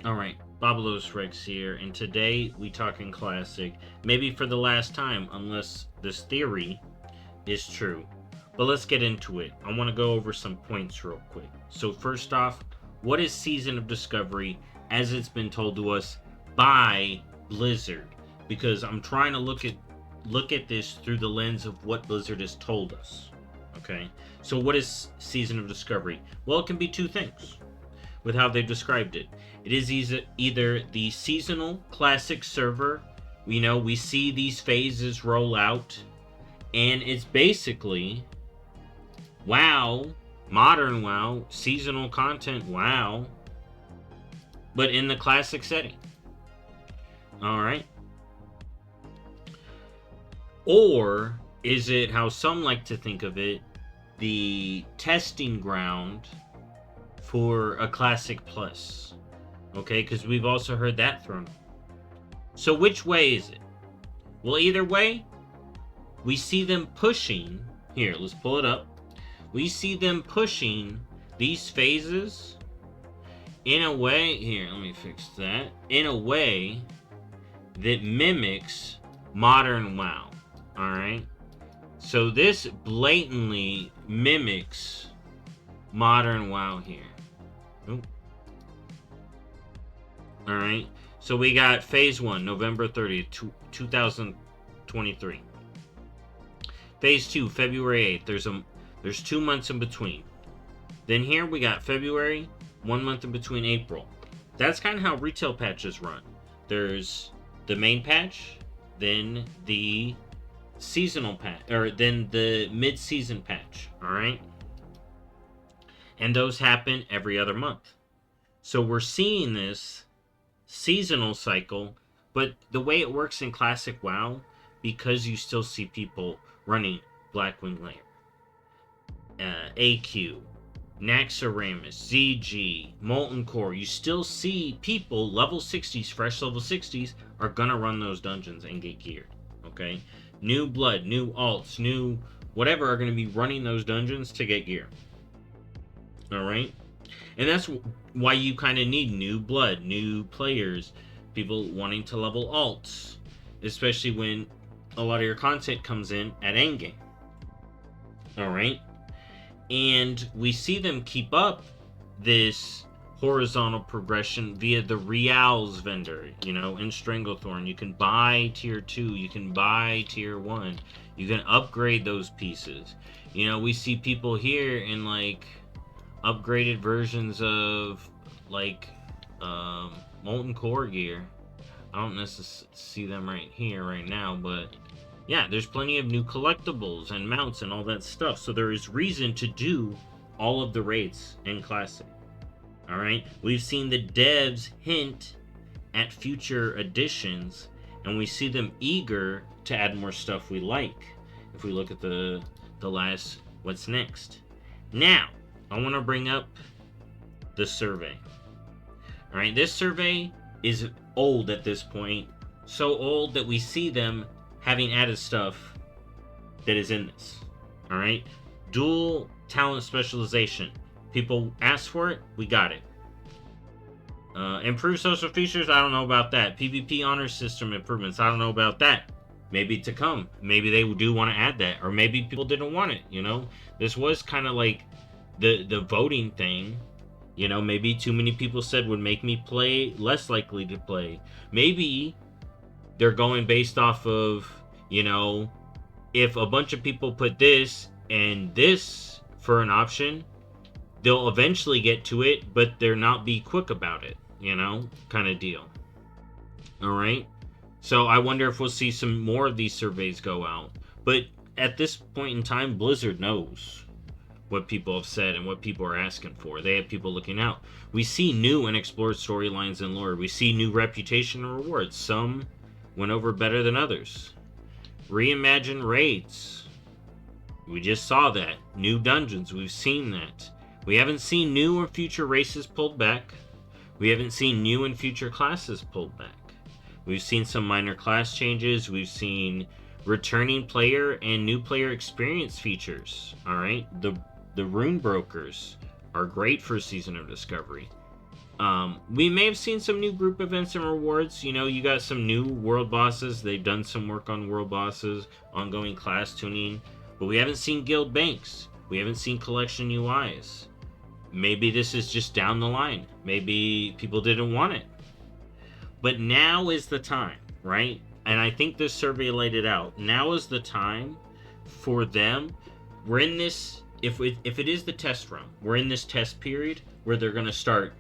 Alright, BobalosRex here, and today we talking classic, maybe for the last time, unless this theory is true. But let's get into it. I want to go over some points real quick. So first off, what is Season of Discovery as it's been told to us by Blizzard? Because I'm trying to look at this through the lens of what Blizzard has told us. Okay? So what is Season of Discovery? Well, it can be two things with how they described it. It is either the seasonal classic server, we see these phases roll out, and it's basically WoW, modern WoW, seasonal content WoW, but in the classic setting. Alright? Or is it how some like to think of it, the testing ground for a Classic Plus? Okay, because we've also heard that thrown. So which way is it? Well, either way, we see them pushing. Here, let's pull it up. We see them pushing these phases in a way. Here, let me fix that. In a way that mimics modern WoW. Alright? So this blatantly mimics modern WoW here. Oop. Alright, so we got phase 1, November 30th, 2023. Phase 2, February 8th. There's 2 months in between. Then here we got February, 1 month in between April. That's kind of how retail patches run. There's the main patch, then the seasonal patch, or then the mid-season patch, alright? And those happen every other month. So we're seeing this seasonal cycle, but the way it works in classic WoW, because you still see people running Blackwing Lair, AQ, Naxxramas, ZG, Molten Core, you still see people level 60s, fresh level 60s, are gonna run those dungeons and get geared. Okay? New blood, new alts, new whatever are gonna be running those dungeons to get gear. Alright? And that's why you kind of need new blood, new players, people wanting to level alts, especially when a lot of your content comes in at endgame. Alright? And we see them keep up this horizontal progression via the Reals vendor, in Stranglethorn. You can buy tier 2, you can buy tier 1, you can upgrade those pieces. We see people here in upgraded versions of Molten Core gear. I don't necessarily see them right here right now, but yeah, there's plenty of new collectibles and mounts and all that stuff. So there is reason to do all of the raids in Classic. Alright? We've seen the devs hint at future additions, and we see them eager to add more stuff we like. If we look at the last what's next. Now, I want to bring up the survey. Alright, this survey is old at this point. So old that we see them having added stuff that is in this. Alright? Dual talent specialization. People asked for it, we got it. Improved social features, I don't know about that. PvP honor system improvements, I don't know about that. Maybe to come. Maybe they do want to add that. Or maybe people didn't want it, This was kind of like the voting thing. Maybe too many people said would make me play less likely to play. Maybe they're going based off of, if a bunch of people put this and this for an option, they'll eventually get to it, but they're not be quick about it, kind of deal. Alright? So I wonder if we'll see some more of these surveys go out. But at this point in time, Blizzard knows what people have said and what people are asking for. They have people looking out. We see new and explored storylines and lore. We see new reputation and rewards. Some went over better than others. Reimagined raids. We just saw that. New dungeons. We've seen that. We haven't seen new or future races pulled back. We haven't seen new and future classes pulled back. We've seen some minor class changes. We've seen returning player and new player experience features. Alright? The rune brokers are great for Season of Discovery. We may have seen some new group events and rewards. You know, you got some new world bosses. They've done some work on world bosses, ongoing class tuning, but we haven't seen guild banks. We haven't seen collection UIs. Maybe this is just down the line. Maybe people didn't want it. But now is the time, right? And I think this survey laid it out. Now is the time for them. We're in this, if it is the test run, we're in this test period where they're going to start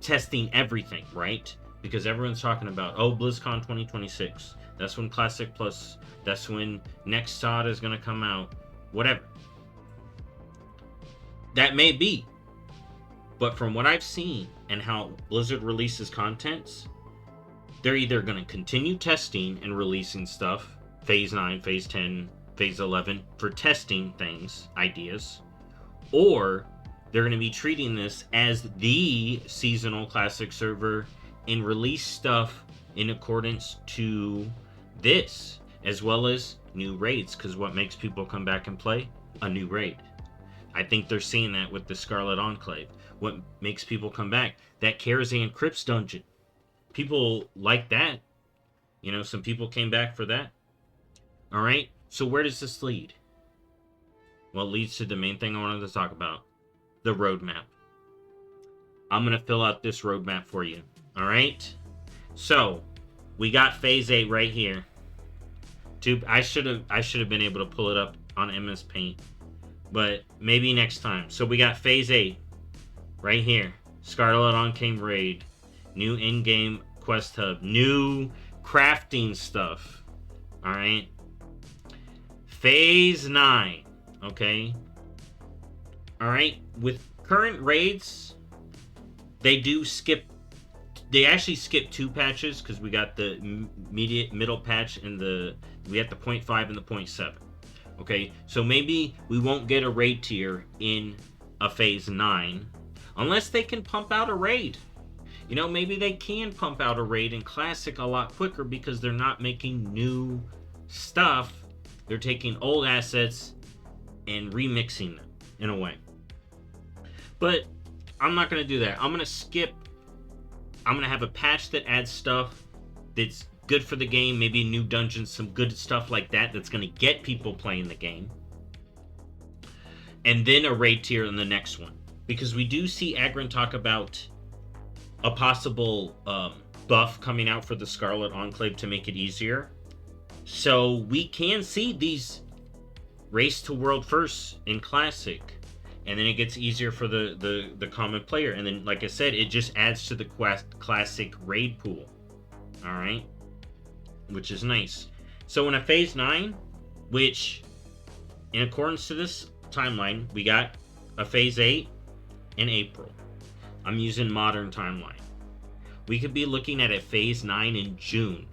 testing everything, right? Because everyone's talking about, oh, BlizzCon 2026. That's when Classic Plus, that's when next SOD is going to come out. Whatever. That may be. But from what I've seen and how Blizzard releases contents, they're either going to continue testing and releasing stuff, Phase 9, Phase 10, Phase 11, for testing things, ideas, or they're going to be treating this as the seasonal classic server and release stuff in accordance to this, as well as new raids, because what makes people come back and play? A new raid. I think they're seeing that with the Scarlet Enclave. What makes people come back? That Karazhan Crypts dungeon. People like that. You know, some people came back for that. Alright, so where does this lead? Well, it leads to the main thing I wanted to talk about. The roadmap. I'm going to fill out this roadmap for you. Alright? So, we got Phase 8 right here. I should have been able to pull it up on MS Paint. But maybe next time. So we got Phase 8 right here. Scarlet Enclave Raid. New in-game quest hub. New crafting stuff. Alright. Phase 9. Okay. Alright. With current raids, they actually skip 2 patches because we got the middle patch and we had the 0.5 and the 0.7. Okay, so maybe we won't get a raid tier in a Phase 9 unless they can pump out a raid. You know, maybe they can pump out a raid in Classic a lot quicker because they're not making new stuff. They're taking old assets and remixing them in a way. But I'm not going to do that. I'm going to have a patch that adds stuff that's good for the game, maybe new dungeons, some good stuff like that that's going to get people playing the game. And then a raid tier in the next one. Because we do see Agron talk about a possible buff coming out for the Scarlet Enclave to make it easier. So we can see these race to world first in Classic. And then it gets easier for the common player. And then, like I said, it just adds to the Classic raid pool. Alright? Which is nice. So in a Phase 9, which, in accordance to this timeline, we got a Phase 8 in April. I'm using modern timeline. We could be looking at a Phase 9 in June.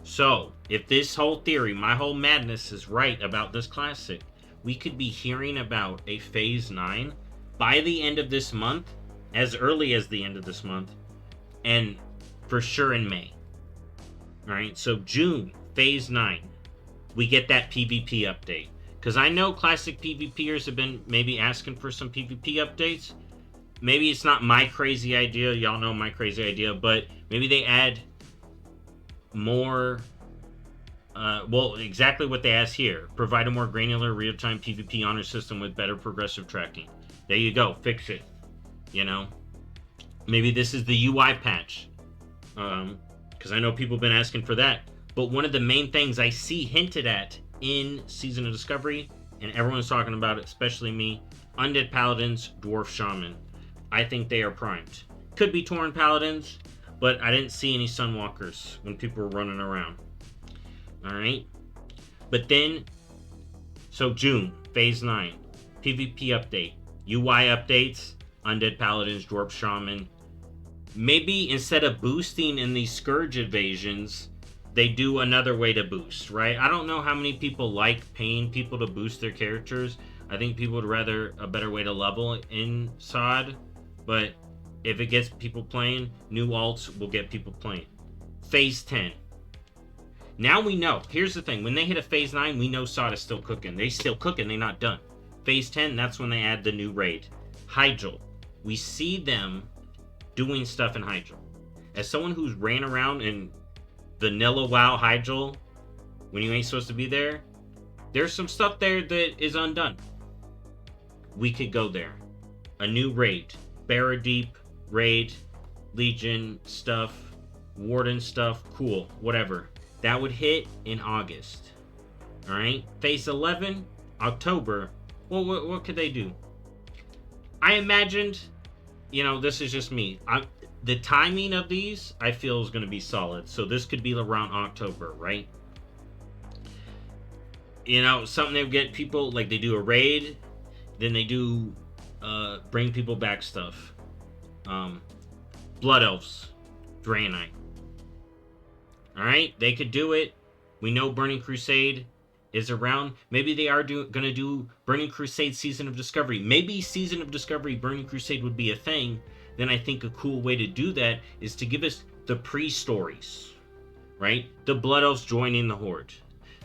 So, if this whole theory, my whole madness is right about this Classic, we could be hearing about a Phase 9 by the end of this month, as early as the end of this month, and for sure in May. Alright, so June, Phase 9, we get that PvP update. Because I know Classic PvPers have been maybe asking for some PvP updates. Maybe it's not my crazy idea, y'all know my crazy idea, but maybe they add more, well, exactly what they asked here. Provide a more granular real-time PvP honor system with better progressive tracking. There you go, fix it. You know? Maybe this is the UI patch. Because I know people have been asking for that. But one of the main things I see hinted at in Season of Discovery, and everyone's talking about it, especially me, Undead Paladins, Dwarf Shaman. I think they are primed. Could be Tauren Paladins, but I didn't see any Sunwalkers when people were running around. Alright? But then, so June, Phase 9, PvP update, UI updates, Undead Paladins, Dwarf Shaman. Maybe instead of boosting in these Scourge invasions, they do another way to boost, right? I don't know how many people like paying people to boost their characters. I think people would rather a better way to level in SOD. But if it gets people playing, new alts will get people playing. Phase 10. Now we know. Here's the thing. When they hit a Phase 9, we know SOD is still cooking. They still cooking. They're not done. Phase 10, that's when they add the new raid. Hyjal. We see them doing stuff in Hydro. As someone who's ran around in vanilla WoW Hydro when you ain't supposed to be there, there's some stuff there that is undone. We could go there. A new raid. Baradeep raid, Legion stuff, Warden stuff, cool, whatever. That would hit in August. Alright? Phase 11, October. Well, what could they do? I imagined, this is just me. The timing of these, I feel, is going to be solid. So this could be around October, right? Something they get people, like they do a raid, then they do bring people back stuff. Blood Elves, Draenei. Alright, they could do it. We know Burning Crusade is around. Maybe they are gonna do Burning Crusade Season of Discovery. Maybe Season of Discovery Burning Crusade would be a thing. Then I think a cool way to do that is to give us the pre-stories. Right? The Blood Elves joining the Horde.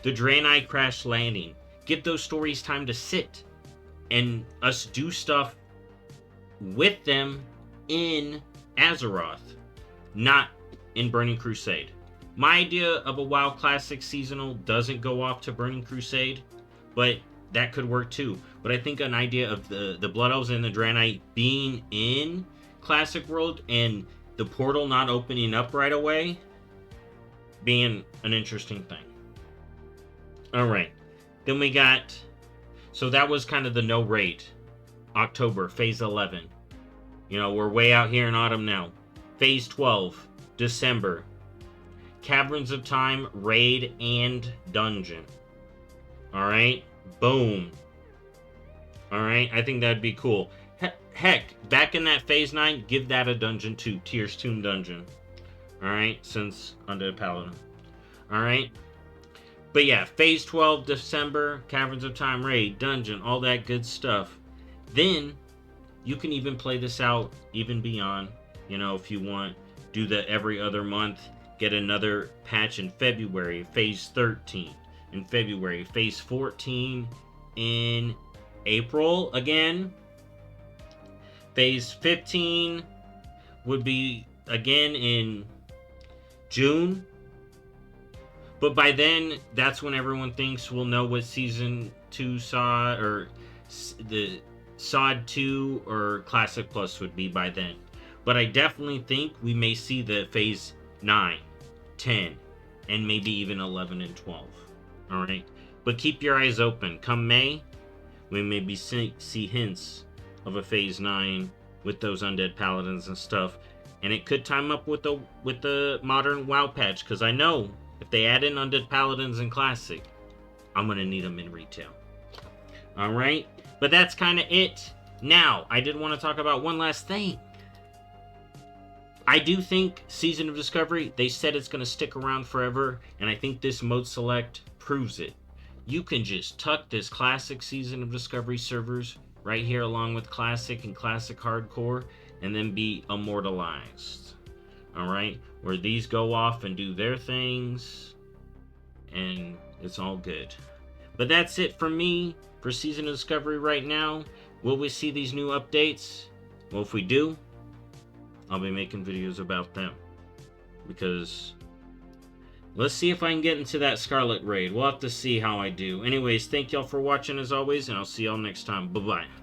The Draenei crash landing. Give those stories time to sit. And us do stuff with them in Azeroth. Not in Burning Crusade. My idea of a WoW Classic seasonal doesn't go off to Burning Crusade, but that could work too. But I think an idea of the Blood Elves and the Draenei being in Classic World and the portal not opening up right away being an interesting thing. Alright, then we got, so that was kind of the no raid. October, Phase 11. We're way out here in autumn now. Phase 12, December. Caverns of Time, raid, and dungeon. Alright, boom. Alright, I think that'd be cool. Heck, back in that Phase 9, give that a dungeon too. Tears Tomb dungeon. Alright, since Undead Paladin. Alright. But yeah, Phase 12, December, Caverns of Time raid, dungeon, all that good stuff. Then, you can even play this out even beyond. If you want, do the every other month. Get another patch in February, Phase 13 in February, Phase 14 in April again. Phase 15 would be again in June. But by then, that's when everyone thinks we'll know what Season 2 SOD, or the SOD 2 or Classic Plus would be by then. But I definitely think we may see the Phase 9, 10, and maybe even 11 and 12. Alright? But keep your eyes open. Come May, we maybe see hints of a Phase 9 with those Undead Paladins and stuff. And it could time up with the modern WoW patch, because I know if they add in Undead Paladins in Classic, I'm going to need them in retail. Alright? But that's kind of it. Now, I did want to talk about one last thing. I do think Season of Discovery, they said it's going to stick around forever, and I think this mode select proves it. You can just tuck this Classic Season of Discovery servers right here along with Classic and Classic Hardcore, and then be immortalized. Alright? Where these go off and do their things, and it's all good. But that's it for me for Season of Discovery right now. Will we see these new updates? Well, if we do, I'll be making videos about them. Because let's see if I can get into that Scarlet raid. We'll have to see how I do. Anyways, thank y'all for watching as always, and I'll see y'all next time. Bye-bye.